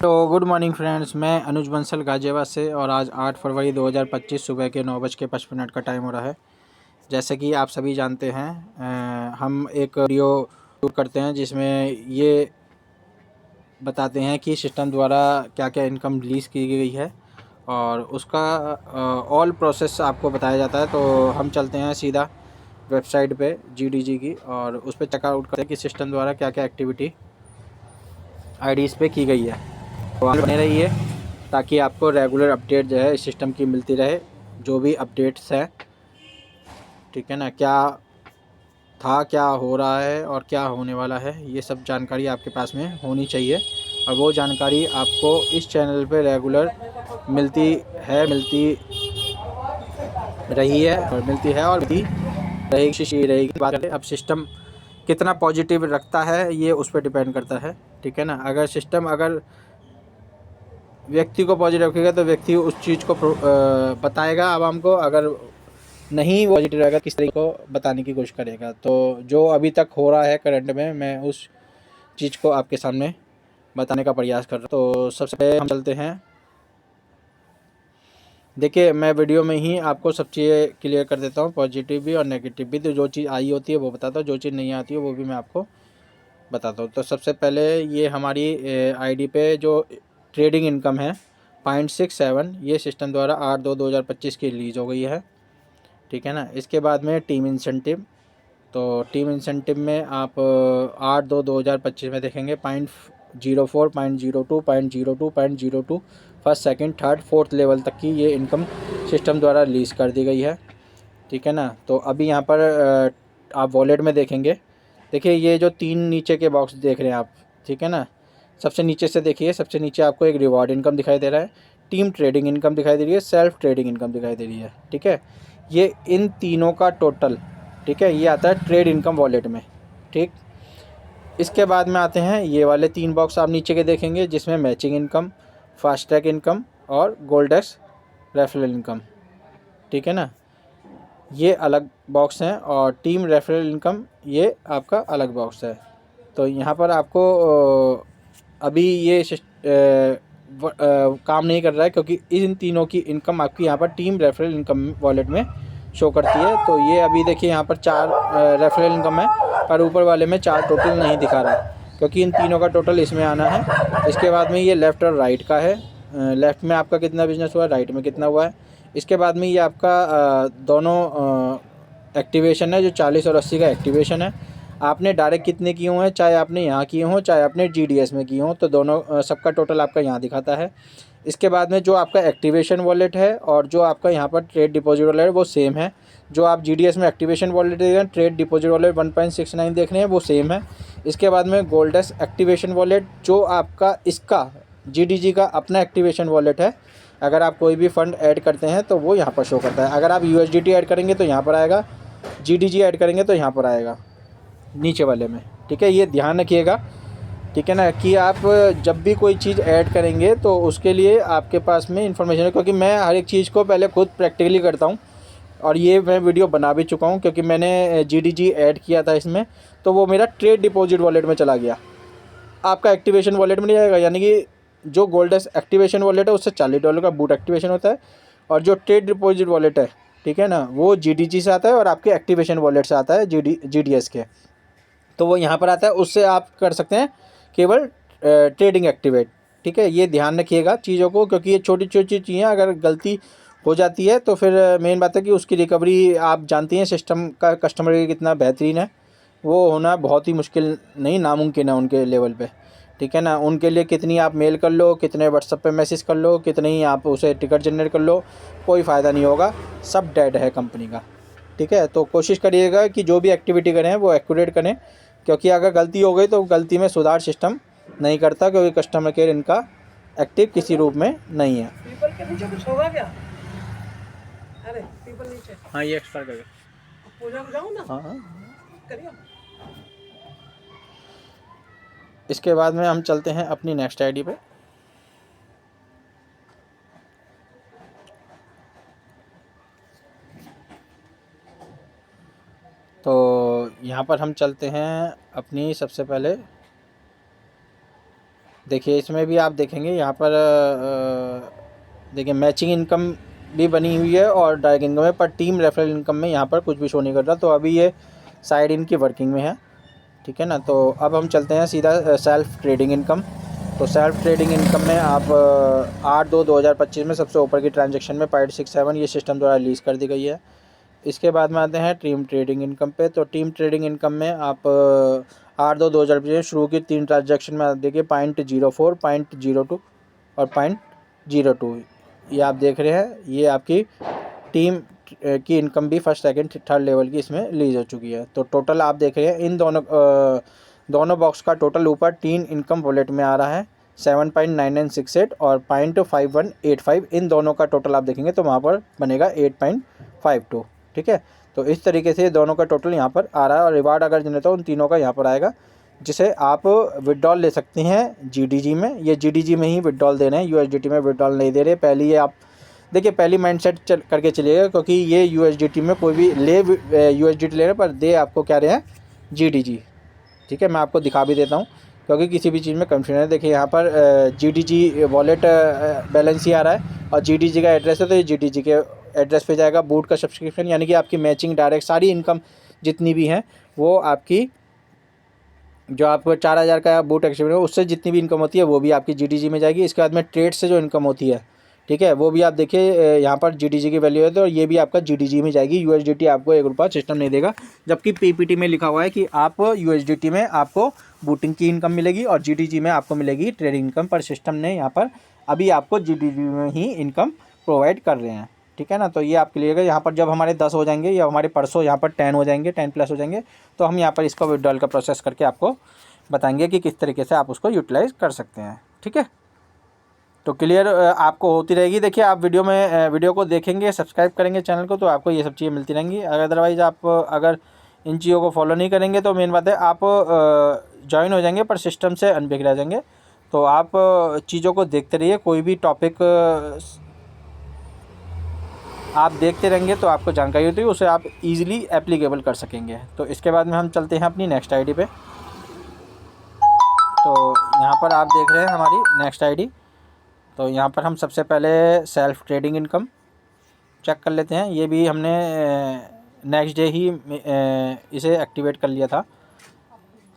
तो good morning friends, मैं अनुज बंसल गाजियाबाद से। और आज 8 फरवरी 2025 सुबह के 9:55 का टाइम हो रहा है। जैसे कि आप सभी जानते हैं, हम एक वीडियो शूट करते हैं जिसमें ये बताते हैं कि सिस्टम द्वारा क्या क्या इनकम रिलीज़ की गई है और उसका ऑल प्रोसेस आपको बताया जाता है। तो हम चलते हैं सीधा वेबसाइट पे जीडीजी की और उस पर चेकआउट करते हैं कि सिस्टम द्वारा क्या क्या एक्टिविटी आईडीज़ पे की गई है। तो आप बने रहिए ताकि आपको रेगुलर अपडेट जो है इस सिस्टम की मिलती रहे। जो भी अपडेट्स है, ठीक है ना, क्या था, क्या हो रहा है और क्या होने वाला है, ये सब जानकारी आपके पास में होनी चाहिए। और वो जानकारी आपको इस चैनल पे रेगुलर मिलती रही है और मिलती है और मिलती रहेगी। बात करें अब सिस्टम कितना पॉजिटिव रखता है, ये उस पर डिपेंड करता है। ठीक है ना, अगर सिस्टम व्यक्ति को पॉजिटिव रखेगा तो व्यक्ति उस चीज़ को बताएगा आवाम को। अगर नहीं वो पॉजिटिव रहेगा, किस तरीके को बताने की कोशिश करेगा। तो जो अभी तक हो रहा है करंट में, मैं उस चीज़ को आपके सामने बताने का प्रयास कर रहा हूँ। तो सबसे पहले हम चलते हैं। देखिए, मैं वीडियो में ही आपको सब चीज़ें क्लियर कर देता हूँ, पॉजिटिव भी और नेगेटिव भी। तो जो चीज़ आई होती है वो बताता हूँ, जो चीज़ नहीं आती है वो भी मैं आपको बताता हूँ। तो सबसे पहले ये हमारी आईडी पे जो ट्रेडिंग इनकम है 0.67, ये सिस्टम द्वारा 8/2/2025 की रिलीज़ हो गई है। ठीक है ना। इसके बाद में टीम इंसेंटिव। तो टीम इंसेंटिव में आप 8/2/2025 में देखेंगे 0.04, 0.02, 0.02, 0.02 first, second, third, fourth level तक की ये इनकम सिस्टम द्वारा रिलीज़ कर दी गई है। ठीक है ना। तो अभी यहाँ पर आप वॉलेट में देखेंगे। देखिए, ये जो 3 नीचे के बॉक्स देख रहे हैं आप, ठीक है ना, सबसे नीचे से देखिए। सबसे नीचे आपको एक रिवॉर्ड इनकम दिखाई दे रहा है, टीम ट्रेडिंग इनकम दिखाई दे रही है, सेल्फ ट्रेडिंग इनकम दिखाई दे रही है। ठीक है, ये इन तीनों का टोटल, ठीक है, ये आता है ट्रेड इनकम वॉलेट में। ठीक, इसके बाद में आते हैं ये वाले 3 बॉक्स आप नीचे के देखेंगे जिसमें matching income, fast track income और गोल्डेक्स रेफरल इनकम। ठीक है ना, ये अलग बॉक्स हैं और टीम रेफरल इनकम ये आपका अलग बॉक्स है। तो यहाँ पर आपको अभी ये काम नहीं कर रहा है क्योंकि इन तीनों की इनकम आपकी यहाँ पर टीम रेफरल इनकम वॉलेट में शो करती है। तो ये अभी देखिए यहाँ पर 4 रेफरल इनकम है, पर ऊपर वाले में 4 टोटल नहीं दिखा रहा क्योंकि इन तीनों का टोटल इसमें आना है। इसके बाद में ये लेफ़्ट और राइट का है। लेफ़्ट में आपका कितना बिजनेस हुआ है, राइट में कितना हुआ है। इसके बाद में ये आपका दोनों एक्टिवेशन है, जो 40 और 80 का एक्टिवेशन है। आपने डायरेक्ट कितने किए हुए हैं, चाहे आपने यहाँ किए हों चाहे आपने जीडीएस में किए हों, तो दोनों सबका टोटल आपका यहाँ दिखाता है। इसके बाद में जो आपका एक्टिवेशन वॉलेट है और जो आपका यहाँ पर ट्रेड डिपॉजिट वॉलेट है वो सेम है। जो आप जीडीएस में एक्टिवेशन वॉलेट देख रहे हैं, ट्रेड डिपॉजिट वॉलेट 1.69 देख रहे हैं, वो सेम है। इसके बाद में गोल्डस एक्टिवेशन वॉलेट, जो आपका इसका जीडीजी का अपना एक्टिवेशन वॉलेट है। अगर आप कोई भी फ़ंड ऐड करते हैं तो वो यहाँ पर शो करता है। अगर आप यूएसडीटी ऐड करेंगे तो यहाँ पर आएगा, जीडीजी ऐड करेंगे तो यहाँ पर आएगा नीचे वाले में। ठीक है, ये ध्यान रखिएगा। ठीक है ना, कि आप जब भी कोई चीज़ ऐड करेंगे तो उसके लिए आपके पास में इन्फॉर्मेशन है, क्योंकि मैं हर एक चीज़ को पहले खुद प्रैक्टिकली करता हूँ और ये मैं वीडियो बना भी चुका हूँ क्योंकि मैंने जीडीजी ऐड किया था इसमें, तो वो मेरा ट्रेड डिपॉजिट वॉलेट में चला गया, आपका एक्टिवेशन वॉलेट में नहीं आएगा। यानी कि जो गोल्डस एक्टिवेशन वॉलेट है उससे $40 का बूट एक्टिवेशन होता है और जो ट्रेड डिपॉजिट वॉलेट है, ठीक है ना, वो जीडीजी से आता है और आपके एक्टिवेशन वॉलेट से आता है जीडीएस के। तो वो यहाँ पर आता है, उससे आप कर सकते हैं केवल ट्रेडिंग एक्टिवेट। ठीक है, ये ध्यान रखिएगा चीज़ों को, क्योंकि ये छोटी छोटी चीज़ें अगर गलती हो जाती है तो फिर मेन बात है कि उसकी रिकवरी, आप जानती हैं सिस्टम का कस्टमर के कितना बेहतरीन है, वो होना बहुत ही मुश्किल नहीं, नामुमकिन है उनके लेवल पे। ठीक है ना, उनके लिए कितनी आप मेल कर लो, कितने व्हाट्सएप पे मैसेज कर लो, कितने ही आप उसे टिकट जनरेट कर लो, कोई फ़ायदा नहीं होगा, सब डेड है कंपनी का। ठीक है, तो कोशिश करिएगा कि जो भी एक्टिविटी करें वो एक्यूरेट करें, क्योंकि अगर गलती हो गई तो गलती में सुधार सिस्टम नहीं करता, क्योंकि कस्टमर केयर इनका एक्टिव किसी रूप में नहीं है। पीपल के नीचे कुछ होगा क्या? अरे पीपल नीचे, हाँ, ये एक्सपायर कर गया। पूजा को जाऊँ ना? हाँ हाँ। करिए। इसके बाद में हम चलते हैं अपनी नेक्स्ट आईडी पे। तो यहाँ पर हम चलते हैं अपनी सबसे पहले देखिए इसमें भी आप देखेंगे यहाँ पर देखिए मैचिंग इनकम भी बनी हुई है और डायरेक्ट इनकम है, पर टीम रेफरल इनकम में यहाँ पर कुछ भी शो नहीं कर रहा। तो अभी ये साइड इन की वर्किंग में है, ठीक है ना। तो अब हम चलते हैं सीधा सेल्फ ट्रेडिंग इनकम। तो सेल्फ ट्रेडिंग इनकम में आप 8/2/2025 में सबसे ऊपर की ट्रांजैक्शन में 0.67 ये सिस्टम द्वारा रिलीज़ कर दी गई है। इसके बाद में आते हैं टीम ट्रेडिंग इनकम पे। तो टीम ट्रेडिंग इनकम में आप 8/2/2025 में शुरू की 3 ट्रांजैक्शन में आप देखिए 0.04, 0.02 और 0.02 ये आप देख रहे हैं। ये आपकी टीम की इनकम भी फर्स्ट सेकंड थर्ड लेवल की इसमें रिलीज हो चुकी है। तो टोटल आप देख रहे हैं इन दोनों बॉक्स का टोटल ऊपर टीम इनकम वॉलेट में आ रहा है 7.9968 और 0.5185। इन दोनों का टोटल आप देखेंगे तो वहाँ पर बनेगा 8.52, ठीक है। तो इस तरीके से दोनों का टोटल यहाँ पर आ रहा है और रिवार्ड अगर जनरेट हो उन तीनों का यहाँ पर आएगा, जिसे आप विड्रॉल ले सकते हैं जीडीजी में। ये जीडीजी में ही विड्रॉल दे रहे हैं, यूएसडीटी में विड्रॉल नहीं दे रहे। पहले ये आप देखिए पहली माइंडसेट करके चलिएगा, क्योंकि ये यूएसडीटी में कोई भी यूएसडीटी ले रहे पर दे आपको क्या रहे हैं जीडीजी, ठीक है। मैं आपको दिखा भी देता हूँ क्योंकि किसी भी चीज़ में कन्फ्यूजन है। देखिए यहाँ पर जीडीजी वॉलेट बैलेंस ही आ रहा है और जीडीजी का एड्रेस है, तो ये जीडीजी के एड्रेस पे जाएगा। बूट का सब्सक्रिप्शन यानी कि आपकी मैचिंग डायरेक्ट सारी इनकम जितनी भी हैं वो आपकी जो आपको 4000 का बूट एक्सपीरियंस है उससे जितनी भी इनकम होती है वो भी आपकी जीडीजी में जाएगी। इसके बाद में ट्रेड से जो इनकम होती है, ठीक है, वो भी आप देखिए यहाँ पर जीडीजी की वैल्यू है तो ये भी आपका जीडीजी में जाएगी। यूएसडीटी आपको 1 रुपया सिस्टम नहीं देगा, जबकि पीपीटी में लिखा हुआ है कि आप यूएसडीटी में आपको बूटिंग की इनकम मिलेगी और जीडीजी में आपको मिलेगी ट्रेडिंग इनकम। पर सिस्टम ने यहाँ पर अभी आपको जीडीजी में ही इनकम प्रोवाइड कर रहे हैं, ठीक है ना। तो ये आपके लिए यहाँ पर जब हमारे 10 हो जाएंगे या हमारे परसों यहाँ पर 10 हो जाएंगे, 10 प्लस हो जाएंगे, तो हम यहाँ पर इसका विड्रॉल का प्रोसेस करके आपको बताएंगे कि किस तरीके से आप उसको यूटिलाइज़ कर सकते हैं, ठीक है। तो क्लियर आपको होती रहेगी। देखिए आप वीडियो को देखेंगे, सब्सक्राइब करेंगे चैनल को, तो आपको ये सब चीज़ें मिलती रहेंगी। अदरवाइज़ आप अगर इन चीज़ों को फॉलो नहीं करेंगे तो मेन बात है आप ज्वाइन हो जाएंगे पर सिस्टम से अनपिक रह जाएंगे। तो आप चीज़ों को देखते रहिए, कोई भी टॉपिक आप देखते रहेंगे तो आपको जानकारी होती है, उसे आप इजीली एप्लीकेबल कर सकेंगे। तो इसके बाद में हम चलते हैं अपनी नेक्स्ट आईडी पे। तो यहाँ पर आप देख रहे हैं हमारी नेक्स्ट आईडी। तो यहाँ पर हम सबसे पहले सेल्फ ट्रेडिंग इनकम चेक कर लेते हैं। ये भी हमने नेक्स्ट डे ही इसे एक्टिवेट कर लिया था,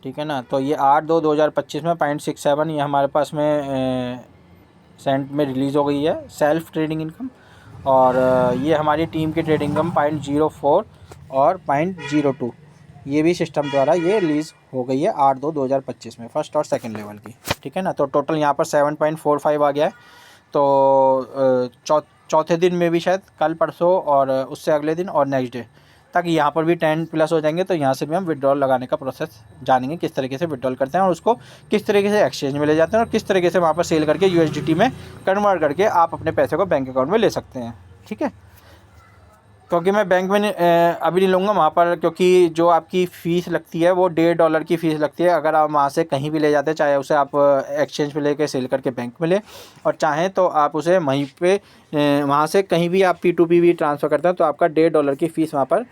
ठीक है ना। तो ये 8/2/2025 में 0.67 ये हमारे पास में सेंट में रिलीज़ हो गई है सेल्फ ट्रेडिंग इनकम। और ये हमारी टीम की ट्रेडिंग इनकम 0.04 और 0.02 ये भी सिस्टम द्वारा ये रिलीज़ हो गई है 8/2/2025 में फर्स्ट और सेकंड लेवल की, ठीक है ना। तो टोटल यहाँ पर 7.45 आ गया है। तो चौथे दिन में भी शायद कल परसों और उससे अगले दिन और नेक्स्ट डे तक यहाँ पर भी 10 प्लस हो जाएंगे। तो यहाँ से भी हम विड्रॉल लगाने का प्रोसेस जानेंगे, किस तरीके से विड्रॉल करते हैं और उसको किस तरीके से एक्सचेंज में ले जाते हैं और किस तरीके से वहाँ पर सेल करके यूएसडीटी में कन्वर्ट करके आप अपने पैसे को बैंक अकाउंट में ले सकते हैं, ठीक है। क्योंकि मैं बैंक में अभी नहीं लूँगा वहाँ पर, क्योंकि जो आपकी फ़ीस लगती है वो $1.5 की फ़ीस लगती है अगर आप वहाँ से कहीं भी ले जाते हैं, चाहे उसे आप एक्सचेंज पे लेके सेल करके बैंक में ले और चाहें तो आप उसे वहीं पे वहाँ से कहीं भी आप P2P भी ट्रांसफ़र करते हैं तो आपका $1.5 की फ़ीस वहाँ पर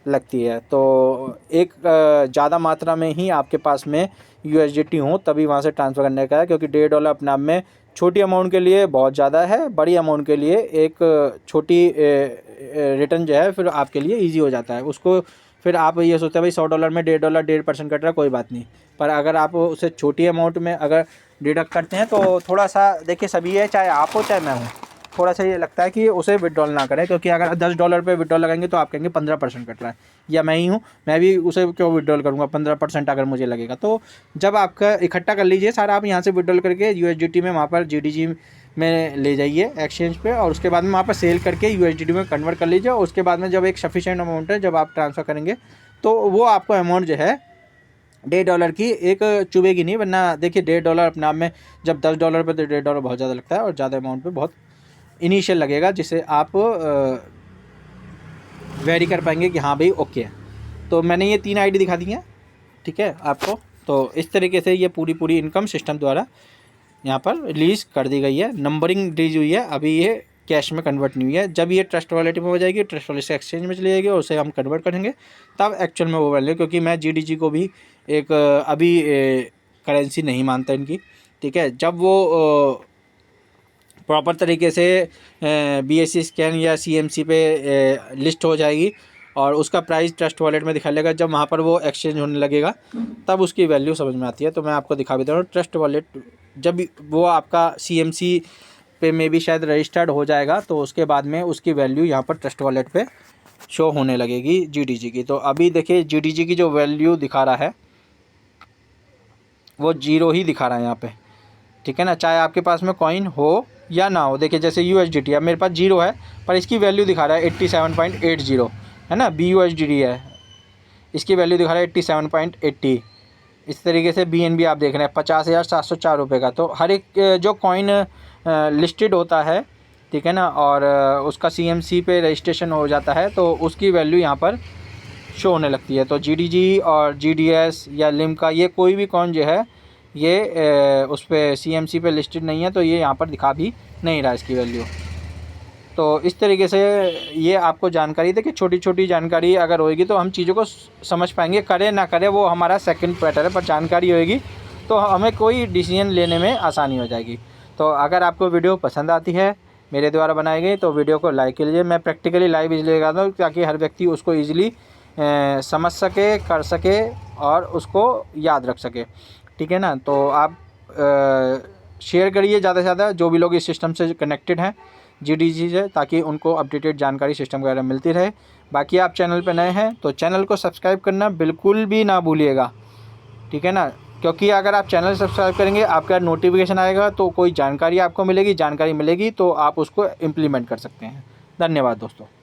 लगती है। तो एक ज़्यादा मात्रा में ही आपके पास में USDT हो तभी वहाँ से ट्रांसफ़र करने का है, क्योंकि $1.5 अपने आप में छोटी अमाउंट के लिए बहुत ज़्यादा है, बड़ी अमाउंट के लिए एक छोटी रिटर्न जो है फिर आपके लिए इजी हो जाता है। उसको फिर आप ये सोचते हैं भाई $100 में $1.5 1.5% कट रहा है, कोई बात नहीं। पर अगर आप उसे छोटी अमाउंट में अगर डिडक्ट करते हैं तो थोड़ा सा देखिए सभी है, चाहे आप हो चाहे मैं हूँ, थोड़ा सा ये लगता है कि उसे विड्रॉल ना करें, क्योंकि अगर $10 पे विड्रॉल लगाएंगे तो आप कहेंगे 15% कट रहा है, या मैं ही हूँ मैं भी उसे क्यों विड्रॉल करूँगा 15% अगर मुझे लगेगा। तो जब आपका इकट्ठा कर लीजिए सारा, आप यहाँ से विड्रॉल करके USDT में वहाँ पर GDG में ले जाइए एक्सचेंज पे और उसके बाद में वहाँ पर सेल करके USDT में कन्वर्ट कर लीजिए। और उसके बाद में जब एक सफिशिएंट अमाउंट है जब आप ट्रांसफ़र करेंगे तो वो आपको अमाउंट जो है $1.5 की एक चुभेगी नहीं। वरना देखिए $1.5 अपने आप में जब $10 पे तो $1.5 बहुत ज़्यादा लगता है और ज़्यादा अमाउंट पे बहुत इनिशियल लगेगा, जिसे आप वेरी कर पाएंगे कि हाँ भाई ओके है। तो मैंने ये 3 आईडी दिखा दी हैं, ठीक है आपको। तो इस तरीके से ये पूरी इनकम सिस्टम द्वारा यहाँ पर रिलीज़ कर दी गई है, नंबरिंग रिलीज हुई है, अभी ये कैश में कन्वर्ट नहीं हुई है। जब ये ट्रस्ट वॉलेट में हो जाएगी, ट्रस्ट वॉलेट से एक्सचेंज में चली जाएगी और उसे हम कन्वर्ट करेंगे तब एक्चुअल में वो वैल्यू, क्योंकि मैं GDG को भी एक अभी करेंसी नहीं मानता इनकी, ठीक है, जब वो प्रॉपर तरीके से BSE स्कैन या CMC पे लिस्ट हो जाएगी और उसका प्राइस ट्रस्ट वॉलेट में दिखा लेगा, जब वहाँ पर वो एक्सचेंज होने लगेगा तब उसकी वैल्यू समझ में आती है। तो मैं आपको दिखा भी दे रहा हूँ, ट्रस्ट वॉलेट जब वो आपका CMC पे में भी शायद रजिस्टर्ड हो जाएगा तो उसके बाद में उसकी वैल्यू यहाँ पर ट्रस्ट वॉलेट पे शो होने लगेगी GDG की। तो अभी देखिए GDG की जो वैल्यू दिखा रहा है वो 0 ही दिखा रहा है यहाँ पे, ठीक है ना, चाहे आपके पास में कॉइन हो या ना हो। देखिए जैसे USDT अब मेरे पास 0 है पर इसकी वैल्यू दिखा रहा है 87.80, है ना, BUSD है, इसकी वैल्यू दिखा रहा है 87.80। इस तरीके से BNB आप देख रहे हैं 50,704 रुपये का। तो हर एक जो कॉइन लिस्टेड होता है, ठीक है ना, और उसका CMC पे रजिस्ट्रेशन हो जाता है तो उसकी वैल्यू यहाँ पर शो होने लगती है। तो GDG और GDS या लिम्का ये कोई भी कॉइन जो है ये उस पर CMC पे लिस्टेड नहीं है तो ये यहाँ पर दिखा भी नहीं रहा इसकी वैल्यू। तो इस तरीके से ये आपको जानकारी थी कि छोटी छोटी जानकारी अगर होएगी तो हम चीज़ों को समझ पाएंगे, करें ना करें वो हमारा सेकंड मैटर है, पर जानकारी होएगी तो हमें कोई डिसीजन लेने में आसानी हो जाएगी। तो अगर आपको वीडियो पसंद आती है मेरे द्वारा बनाई गई तो वीडियो को लाइक कीजिए। मैं प्रैक्टिकली लाइव इसलिए लगाता हूँ ताकि हर व्यक्ति उसको ईजिली समझ सके, कर सके और उसको याद रख सके, ठीक है ना। तो आप शेयर करिए ज़्यादा से ज़्यादा जो भी लोग इस सिस्टम से कनेक्टेड हैं GDG से, ताकि उनको अपडेटेड जानकारी सिस्टम वगैरह मिलती रहे। बाकी आप चैनल पर नए हैं तो चैनल को सब्सक्राइब करना बिल्कुल भी ना भूलिएगा, ठीक है ना, क्योंकि अगर आप चैनल सब्सक्राइब करेंगे आपका नोटिफिकेशन आएगा तो कोई जानकारी आपको मिलेगी, जानकारी मिलेगी तो आप उसको इम्प्लीमेंट कर सकते हैं। धन्यवाद दोस्तों।